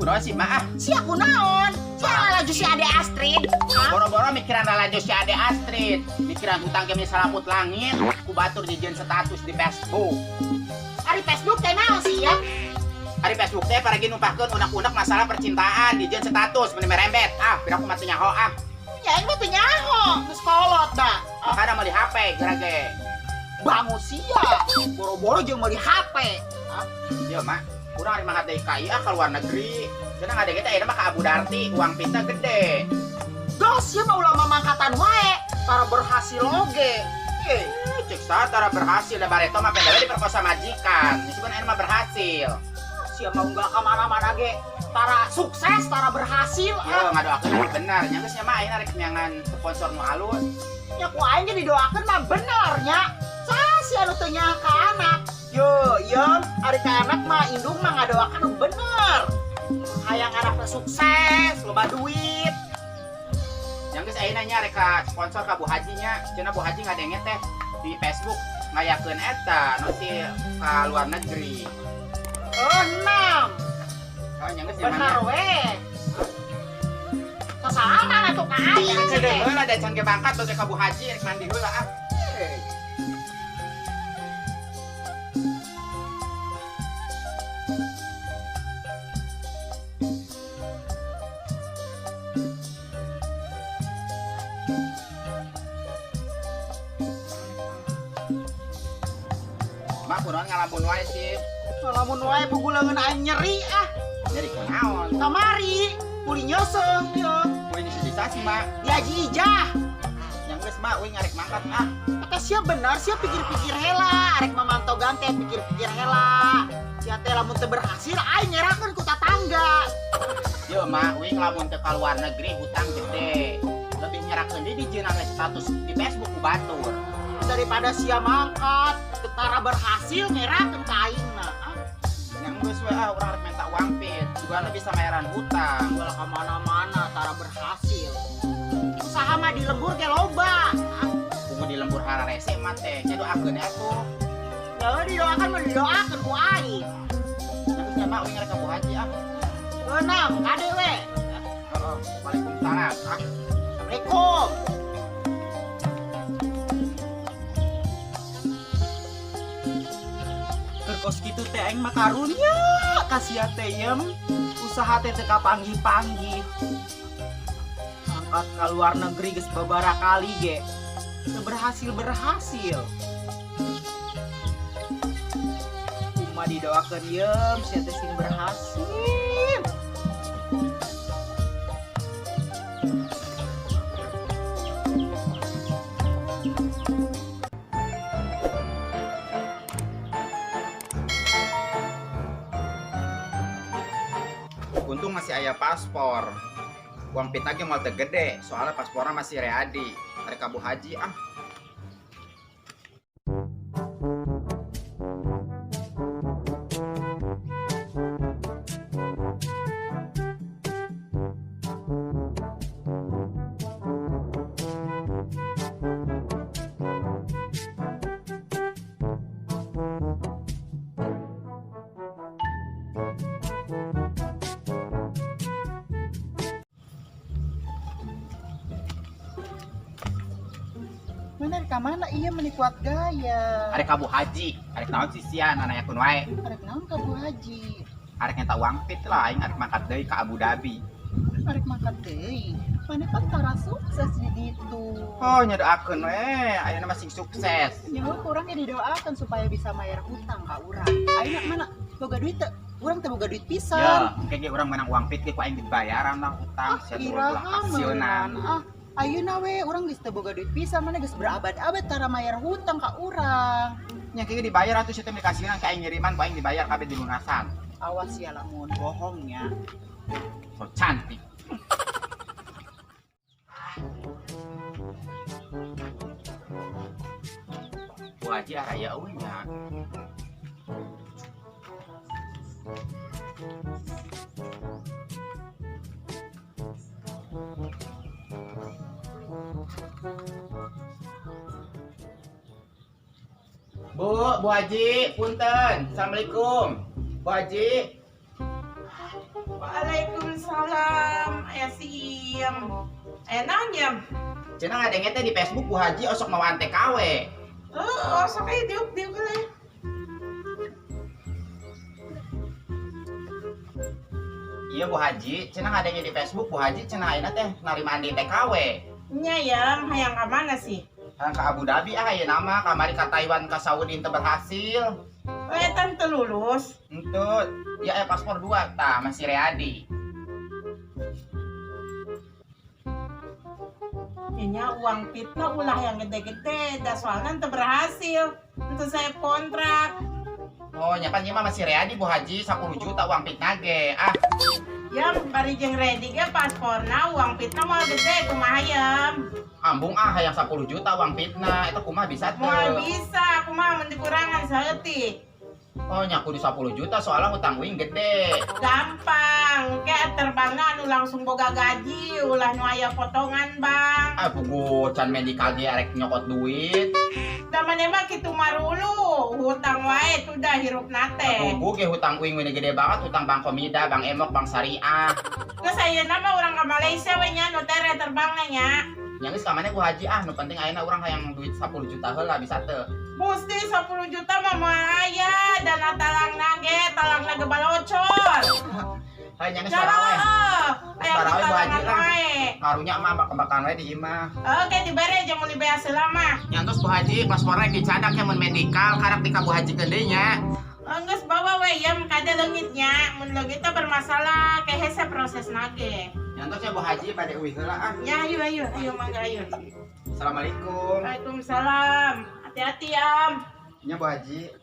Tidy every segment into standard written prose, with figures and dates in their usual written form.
kunaon sih mah? Si aku naon? Si laju si Ade Astrid. Boro-boro mikiran laju si Ade Astrid. Mikiran hutang kami salaput langit. Ku batur di jen status di Facebook. Ari Facebook teh naon sih ya? Hari Facebook teh paragi numpahkeun unek-unek masalah percintaan di jen status meni merembet. Pira aku mah teu nyaho Ya ini teh nyaho, geus kolot da. Makanya mau di HP gerage. Bangun sia. Boro-boro jeung meuli HP. Iya mak, kurang hari mangkat dari KIA ke luar negeri. Cenah ada kita mah ke Abu Darti, uang pinta gede. Dos ya mau ulama mangkatan wae, para berhasil oge. Cek tara berhasil da bareto mah pendala diperkosa majikan. Ini sebenarnya mah berhasil. Sia mau enggak kemana-mana ge. Tara sukses, tara berhasil. Yo ngadoakeun bener, nya geus nya mah ayeuna rek nyangan sponsor nu alus. Ya ku aing ge didoakeun mah bener nya. Sia anu teu nyangka anak. Yo, ari ka anak mah indung mah ngadoakeun nu bener. Hayang anakna sukses, loba duit. Yang geus ayeuna nya rek ka sponsor ka Bu Haji nya. Cenah Bu Haji ngadenge teh di Facebook ngayakeun eta nu si ka luar negeri. Oh, 6. Oh, nya geus Bener we. Sasaman atuh ka aing. Cedeung heula da can ge bangkat bage ka Bu Haji rek mandi heula Mak kunaon ngalamun wae sih. Lamun wae buguleungeun aing nyeri Jadi kunaon? Kamari, kuli nyoseng ya. Kuing bisa sih mak. Diaji ijah. Yang geus mak uing ngarek mangkat Kata sia benar, sia pikir-pikir hela, arek mamantau gante pikir-pikir hela. Sia teh lamun teu berhasil aing nyerakeun ku tatangga. Yo mak uing lamun teu ka luar negeri hutang gede. Lebih nyerakeun di jeung status di Facebook ku batur. Daripada sia mangkat, ketara berhasil nyerakeun ka aingna. Yang geus we urang rek minta uang pit, juga bisa bayaran hutang. Bola ka mana-mana tara berhasil. Usaha mah di lembur ge loba. Kudu di lembur hararese mah teh, nya doakeun atuh. Ya didoakan mah didoakeun ku aing. Terus nya mak uing ngarek ka Bu Haji Beunang kade we. Heeh, Waalaikumsalam. Assalamualaikum. Terkos kitu teh aing mah karunya kasia teh yem. Usaha teh teu kapanggih-panggih. Angkat ka luar negeri geus babara kali ge. Teu berhasil. Cuma didoakeun yem sia teh sing berhasil. Untung masih aya paspor. Uang pita ge moal teu gede, soalnya paspornya masih readi. Arek ka Bu Haji Bener ka mana iya meni kuat gaya. Arek ka Bu Haji, arek naon sih sian anayakeun wae. Arek naon ka Bu Haji? Arek nyata uang pit lah aing arek mangkat deui ka Abu Dhabi. Arek makan deui. Mana kan tara sukses di ditu. Oh nya doakeun we, ayeuna masih sukses. Nyawa kurang ge didoakeun supaya bisa bayar hutang ka urang. Ayeuna mana boga duit teu? Urang teh boga duit pisan. Ya, engke ge urang menang uang pit ge ku aing dibayaran lah hutang sia Iraha pensiunan. Ayeuna we urang geus teu boga duit pisan, mana geus berabad-abad tara mayar hutang ka urang. Nya ge dibayar atuh sia teh dikasihan ka aing ngiriman ku aing dibayar kabeh di lunasan. Awas ya lamun bohongnya. So cantik. Bu Haji araya euy nya. Bu Haji, punten. Assalamualaikum. Bu Haji. Waalaikumsalam. Aya si Iem. Aya naon Iem? Cenah ngadenge teh di Facebook Bu Haji osok mawaan TKW. Oh, sok aya diuk heula. Iya Bu Haji, cenah ngadenge di Facebook Bu Haji cenah ayeuna teh narimaan di TKW. Nya Iem, hayang ka mana sih? Ke Abu Dhabi ayeuna nama kamari ka Taiwan ka Saudi teu berhasil. Wetan teu lulus. Entut, ya paspor 2 tah masih readi. Nya uang fitna ulah yang gede-gede, dah soalnya teu berhasil. Untuk saya kontrak. Oh, nyapan ieu mah masih readi Bu Haji 10 juta uang fitna ge. Ah, Ya, bari jeung ready ge pasporna uang fitna mah gede kumaha Iem? ambung hayang 10 juta uang fitna, itu kumaha bisa teu? Moal bisa, kumaha mun dikurangan saeutik. Oh, nyaku di 10 juta soalnya hutang wing gede. Gampang, kayak terbangna anu langsung boga gaji, ulah nu aya potongan bang. Ah, pugu can medical ge arek nyokot duit. Da mane mah kitu marulu, hutang wae tuh dah hirup nate. Pugu ge hutang wing we gede banget, hutang Bank Komida, Bank Emok, Bank Syariah. Geus ayeuna mah urang ka Malaysia we nya nu tere terbangna nya. Nya geus ka maneh Bu Haji nu penting ayeuna urang hayang duit 10 juta heula bisa teu? Musti 10 juta mah moal aya, dana talangna ge balocor. Hayu nya geus Cara barawe. aya Barawe Bu Haji talangan lah. wae. Karunya mah bakal we di imah. Oke dibere jeung meuli bea selama. Nyantos Bu Haji paspornya dicadak yang mun medical karek di ka Bu Haji gede nya. Geus bawa we Iem kada leungitnya, mun leungit teh bermasalah ke hese prosesna ge. Nyantos ya Bu Haji pada uih heula ah. Ya ayo mangga ayo. Assalamualaikum. Waalaikumsalam. Hati-hati Am. Nya Bu Haji.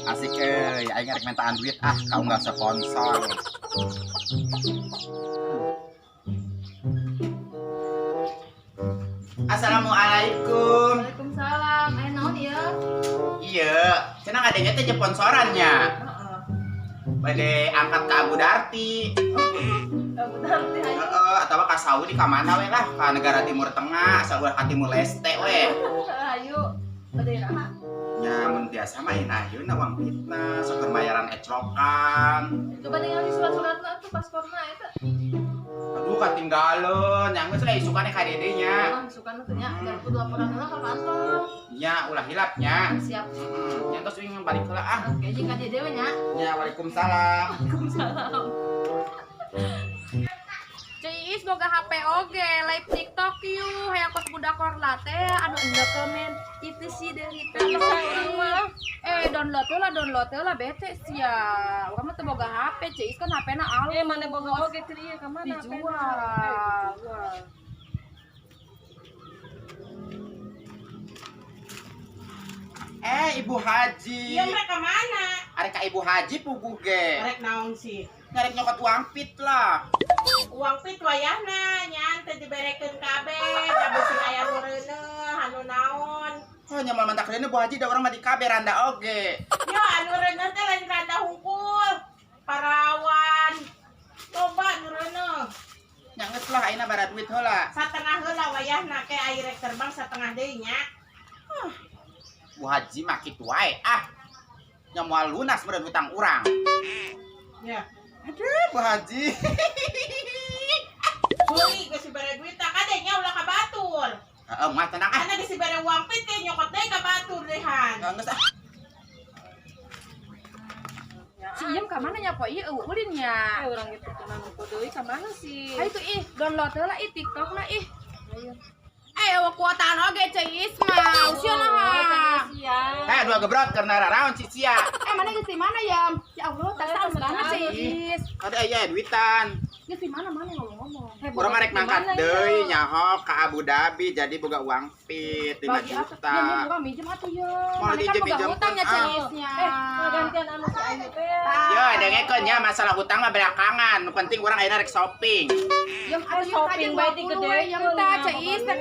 Asik aing rek mentaan duit kau nggak sponsor. Assalamualaikum. Waalaikumsalam. Naon ya? Iya, cenah ngadenge teh sponsorannya. Heeh. Bade angkat ke Abu Darti. Benar teh ayo. Atau ka Saudi ka mana we lah, ka negara Timur Tengah, asal ulah ka Timur Leste we. Ayo. Bade raha. Nya mun biasa mah ayeuna uang fitna, saker bayaran eclokan. Coba ningali surat-suratna atuh pasporna eta. Aduh katinggalan, yang geus we isukane ka dede nya. Sukan teh nya, dan kudu laporan heula ka kantor. Nya ulah hilapnya. Siap. Nya tos wing balik heula Oke, jeung ka dewe nya. Nya waalaikumsalam. Waalaikumsalam. Ciis boga HP oge, live TikTok yuk, hayang kos budak korla teh anu endeu komen itu sih dari teh urang mah. Download lah bete sia. Urang mah teu boga HP, Ciis kan HP-na alus. Mana boga oge teh ieu ka mana dijual. Ibu Haji. Iya mereka mana? Arek ka Ibu Haji pugu ge. Rek naon sih? Ngarek nyokot uang fit lah. Uang fit wayahna nyan teh diberekeun kabeh, kabeh sing aya nu reuneuh, anu naon. Oh nyamal mantak reuneuh Bu Haji da urang mah di kabe randa oge. Yo anu reuneuh teh lain rada hungkul. Parawan. Coba anu reuneuh. Nya geus lah ayeuna bara duit heula. Satengah heula wayahna ke aya rek terbang satengah deui nya. Bu Haji mah kitu wae nya moal lunas meureun hutang urang. Ya. Aduh Bu Haji. Suli geus dibere duit tak kade nya ulah ka batur. Heeh, mah tenang Ana geus dibere uang fit teh nyokot deui ka batur dehan. Geus Si Iem ka mana nya poe ieu ulin nya. Orang gitu cuman deui ka mana sih? Ayo tuh download heula TikTok na Ayo kuotaan oge Ciis mah. Usia naha. dua gebrot karena raraon cia. Mana geus di mana ya? Ya Allah, dasar banget Ciis. Kada aya duitan. Geus di mana ngomong-ngomong. Urang mah rek mangkat deui nyaho ka Abu Dhabi jadi boga uang fit 5 juta. Ya urang minjem atuh ya. Mau dijem-minjem Utang ya Ciisnya. Gantian anu si Ayu teh. Yo, dengekeun nya masalah hutang mah belakangan. Nu penting urang ayeuna rek shopping. Yang atuh shopping bae digedekeun. yang teh Ciis rek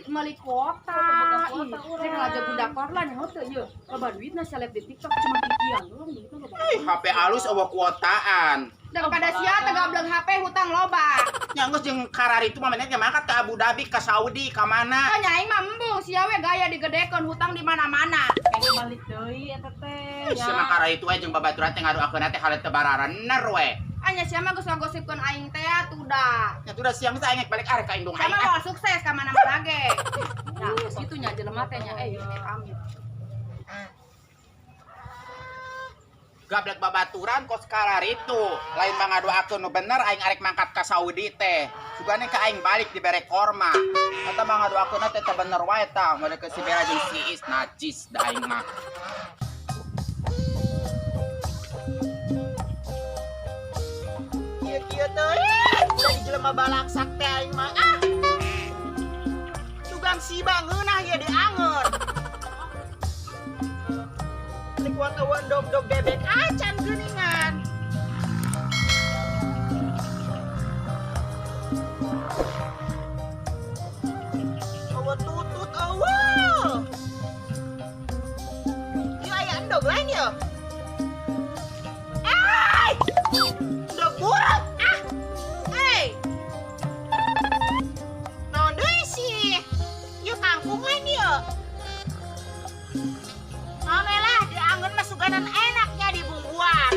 meuli kuota. Rek ngajak budak korlan nyaho teu ieu. Loba duitna seleb di TikTok cuma tikian doang duitna loba. HP alus eueuh kuotaan. Daripada sia tegableng HP hutang loba. Nyanggus jeung karari itu mamanya mangkat ke Abu Dhabi, ke Saudi, ke mana? Oh nyaing mah embung sia we gaya digedekeun hutang di mana-mana. Kayaknya balik deui eta teh. Sama karari itu we jeung babaturan teh ngadoakeun teh hal teu bararener we. Anya sia mah geus ngagosipkeun aing teh tuda. Nya tuh udah siang teh aing balik arek ka indung aing. Sama mau sukses ka mana-mana ge. Nah, gitu nya jelema teh nya amit. Gablek babaturan kos karari itu. Lain mah ngadoakeun nu bener aing arek mangkat ka Saudi teh. Sugane ka aing balik dibere korma. Eta mah ngadoakeunna teh teu bener wae tah. Mode ke si Bella jeung si Is najis da aing mah. Kieu teh jadi jelema balaksak teh aing mah. Tugang siba ngeunah ya diangeun. Likuat awan dog bebek acan geuningan. Awan tutut awal. Ieu aya endog lain ya. Endog buruk. Naon deui sih? Ieu kangkung lain ya. Lah diangeun mah suganan enaknya di bumbuan.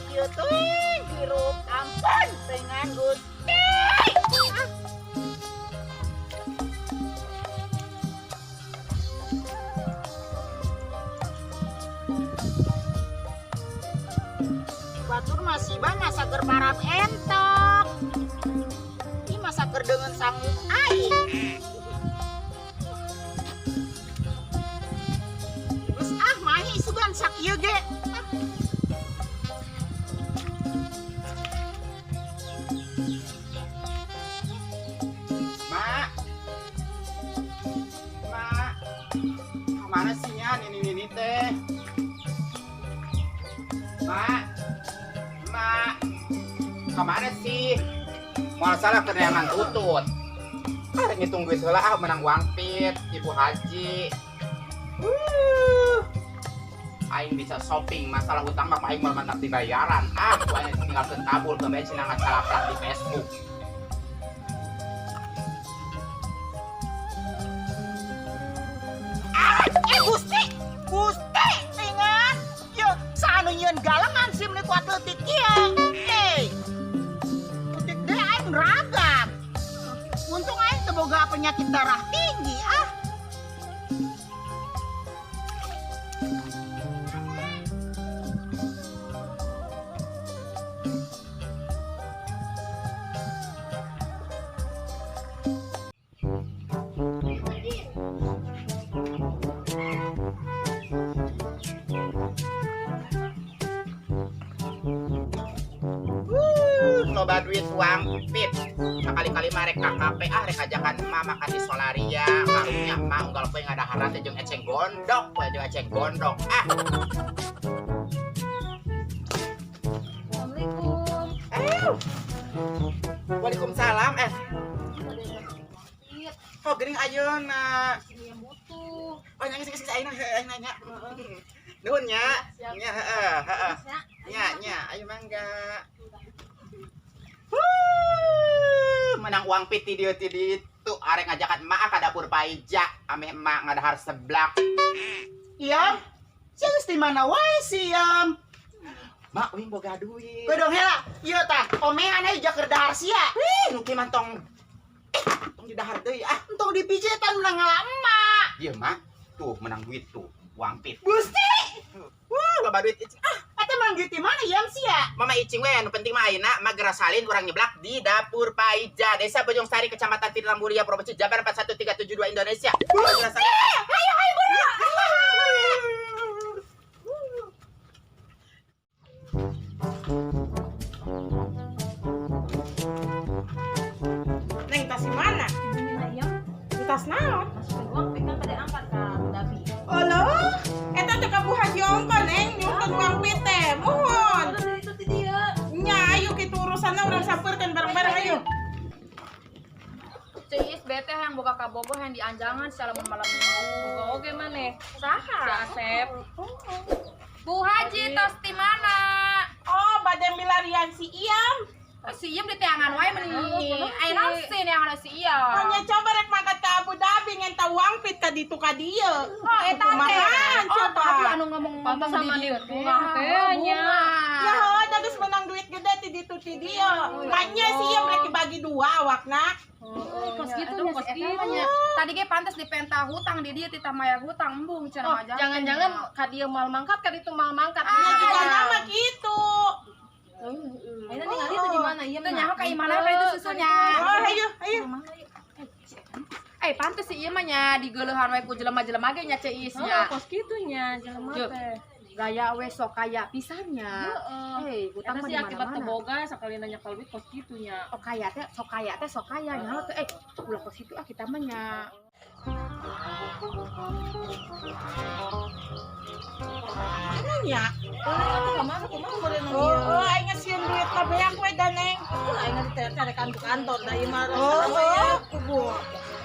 Kieu teh hirup ampun dengan Gusti. Batur masih bang sager parab entok. Ini masaker dengan sanggup aing. Sugan sak ieu ge. Mak. Kemana sih nya ini teh? Mak. Kemana sih? Mau salah keneangan tutut. Ada ngitung duit heula menang wangpit, Ibu Haji. Aing bisa shopping, masalah hutang mah aing mau mantap dibayaran. Aku hanya tinggalkeun tabul ke bensin nang ngacalaplak di Facebook. Gusti, ingat. Yo, saanu nyieun galengan sim ni kuat leutik kieu. Udik deh aing ragam. Untung aing teu boga penyakit darah tinggi Loba duit uang pit sekali-kali mah rek KKP rek ajakan emak makan di Solaria karunya emak unggal poe ngadaharan teh jeung eceng gondok poe jeung eceng gondok Assalamualaikum. Waalaikumsalam kok geuning ayeuna Iya butuh. oh nya geus ayeuna nanya nuhun nya nya heeh nya ayo mangga menang uang pit di dieu ti ditu arek ngajakan emak ka dapur Paija ame emak ngadahar seblak. Iam, sia geus di mana wae si Iam? Mak uing boga duit. Kodong hela, ieu tah omehan aya jaker dahar sia. Nu kieu mah tong di dahar deui Entong dipijetan menang ngala emak. Ieu mah tuh menang duit tuh uang pit. Gusti, Loba duit eta menang duit di mana Iam sia? Mama icing we anu penting mah ayeuna Magera Salin urang nyeblak di dapur Paija Desa Bojong Sari Kecamatan Fitram Mulia Provinsi Jabar 41372 Indonesia. Magera Salin. Ayo bener. Neng tas di mana? Ini lah ya. Di tas naon? Masukin uang pikan pada angkat ke Abu Dhabi. Aloh, eta teh ka Bu Haji Ongko neng nyumpet uang pit teh. Mohon. Udah itu ti dia. Nya ayo kitu urusanna urang sampeurkeun bareng-bareng ayo. Ceis bete yang buka kabogoh yang dianjangan secara malam minggu. Oke mana? Si Saha? Asep. Bu Haji tos di mana? ada milarian si Iam. Si Iem di teangan wae meuni. Ai naon sih yang ada si Iem. Hanya coba rek mangkat ke Abu Dhabi ngan tawang pit ka ditu ka dieu. Oh, eta teh. Kumahan, Oh, coba. tapi anu ngomong Pantas sama di dieu di bunga teh, nya. Ya heuh, da geus menang duit gede ti ditu ti dieu. Makanya si Iam rek dibagi dua awakna. Kos gitu Aduh, nya, kos eta gitu. nya. Tadi ge pantes dipenta hutang di dieu ti tamaya hutang embung Oh, cenah mah. jangan-jangan ka dia mal mangkat, ka ditu mal mangkat. Ya juga nama gitu. Ayeuna ningali itu di mana ieu Itu nyaho ka imana apa itu susunya. Oh, ayo, ayo. Pantes si ieu mah nya digeuleuhan wae ku jelema-jelema ge nya ceis nya. Kos gitu nya, jelema Yuk. teh. Gaya we sok kaya pisannya. Heeh. Hutang Eta mah sih di akibat mana-mana. keboga sakali nanya kalwi kos gitu nya. Oh kaya teh sok kaya nyaho teh ulah ke situ kita mah nya. Ya. Kemana boleh Oh, aing ngasieun duit kabeh aku we daneng. Aing di kantor da ieu mah. Oh, kubu.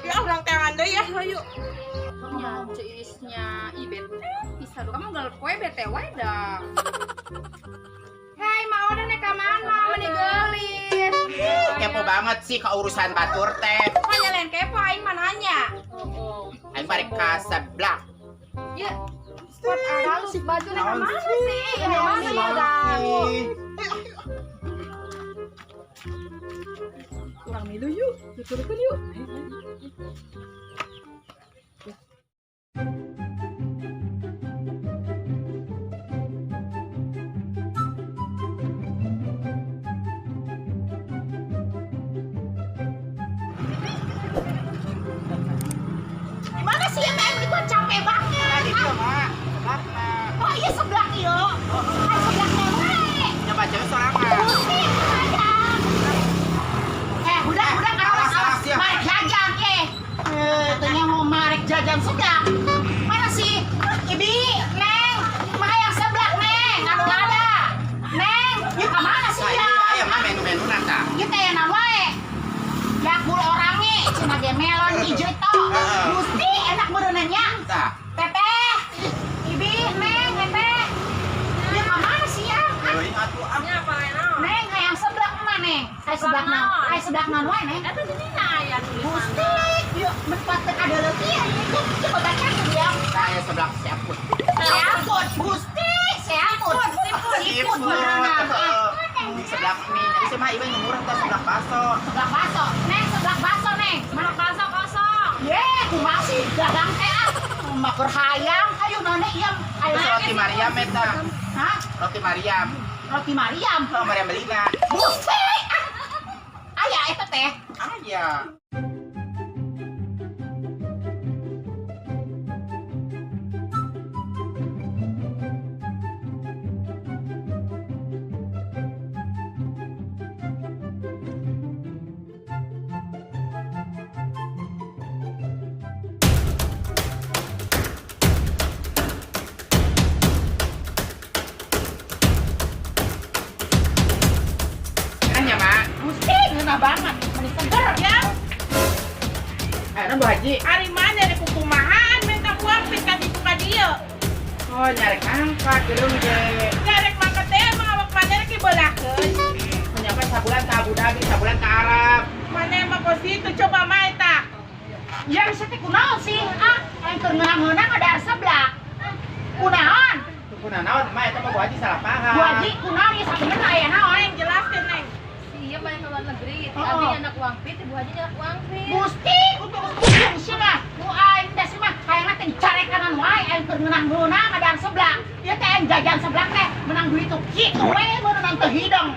Ya ulang tangan deui ya. Ayo. Nya ceisnya ibet. Bisa do kamu galak poe BTW dah. Hei, mau ada nek ka mana? Meni geulis. Kepo banget sih ke urusan batur teh. Hanya lain kepo aing mah nanya. Aing balik ka seblak. Ya. Sport aralus baju nek ka mana sih? Ya mana ya dah. Kurang milu yuk. Tuturkeun yuk. Gimana sih ya, Mem? Itu capek banget. Itu mah. Seblakna. Oh iya sebelah yo. Ay sebelah nenek. Nyoba cewek sorangan. Pusing sayang. Udah Awas, awas, ya. marek jajan Tanya mau marek jajan sebelah. Mana sih? Ibi, Neng. Mah yang sebelah, Neng. Anu ada. Neng, ya kemana sih ya? Ayo mah menu-menu nata. Kita yang wae. Ya bul orangnya, cina ge melon hijau itu. Gusti enak berenangnya. Tah. Teteh, Ibi, Neng, Teteh. Dia kemana sih ya? Euy atuh ah. Nya apa naon? Neng, yang sebelah mana, Neng? Saya sebelah naon? mana? Saya sebelah mana, wae, Neng? Eta di dina aya tulisan. Gusti, yuk, menpat ada lagi ya. Coba baca tuh dia. Saya seblak siaput. Seampun, Gusti, seampun. Siput berenang. Di seblak mie. Jadi sih mah ieu murah teh seblak baso. Sebelah baso, Neng, sebelah baso, Neng. Mana baso kosong. Ye, kumasi dagang teh ah. Makur hayam, ayo none iam. Ayo Terus roti Mariam eta. Hah? Roti Mariam. Roti Mariam. Oh, Mariam Belina. Gusti. Aya eta teh. Aya. Kan ya, Mak? Gusti, ngena banget. Meni seger ya. Ayo, Bu Haji. Ari mana rek kumahan minta uang pit ka ditu ka dieu. Oh, nyarek angkat gerung ge. Ya rek mangkat teh mah awak mana rek dibelakeun. Menyampe sabulan ke Abu Dhabi, sabulan ke Arab. Mana mah kos itu coba mah eta. Ya bisa teh kunaon sih? Ah, yang keur ngeunang ada sebelah. Kunaon? Kunaon naon, mah eta mah Bu Haji salah paham. Bu Haji kunaon ya sabenerna aya naon? Aing jelaskeun neng. Si ieu banyak ke luar negeri. Oh. Abi anak uang pit, ibu haji anak uang pit. Gusti, untuk ujung sih mah. Nu aing da sih mah hayangna teh carek kanan wae aing keur ngeunang ada sebelah. Ieu teh aing jajan sebelah teh menang duit tuh kitu we meunang teu hidung.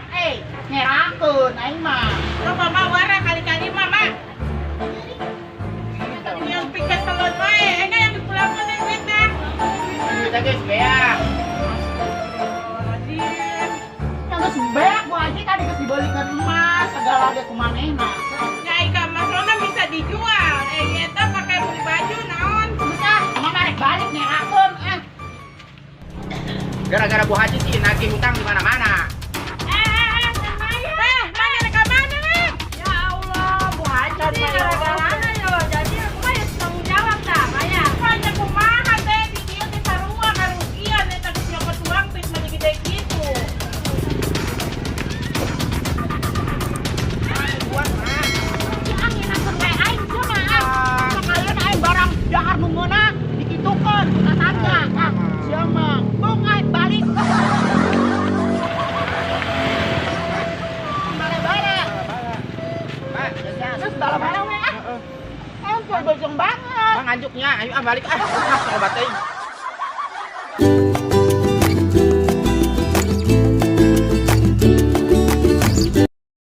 Ngerakeun aing mah. Coba mah wara kali-kali mah mah. Yang piket telon wae, enggak yang dipulangkeun duit dah. Kita guys, beak. Yang geus beak Bu Haji tadi geus dibelikeun emas segala ge kumanehna. Nyai ka masona bisa dijual. Eta pakai beli baju naon. Bisa, mah marek balik ngerakeun Gara-gara Bu Haji sih nagih hutang di mana-mana. Mana rek ka mana rek? Ya Allah, Bu Haji gara-garana yo. Jadi aku mah ya tanggung jawab dah, bayar. Banyak kumaha teh di dieu teh sarua karugian eta geus nyokot uang pit mah gede kitu. nunguna dikitukan buka tangga. Ah, siapa? Bungai balik. Bala-bala. Mak, Terus bala-bala we ah. Ampun bojong banget. Bang anjuknya, ayo balik ah. Obat teh.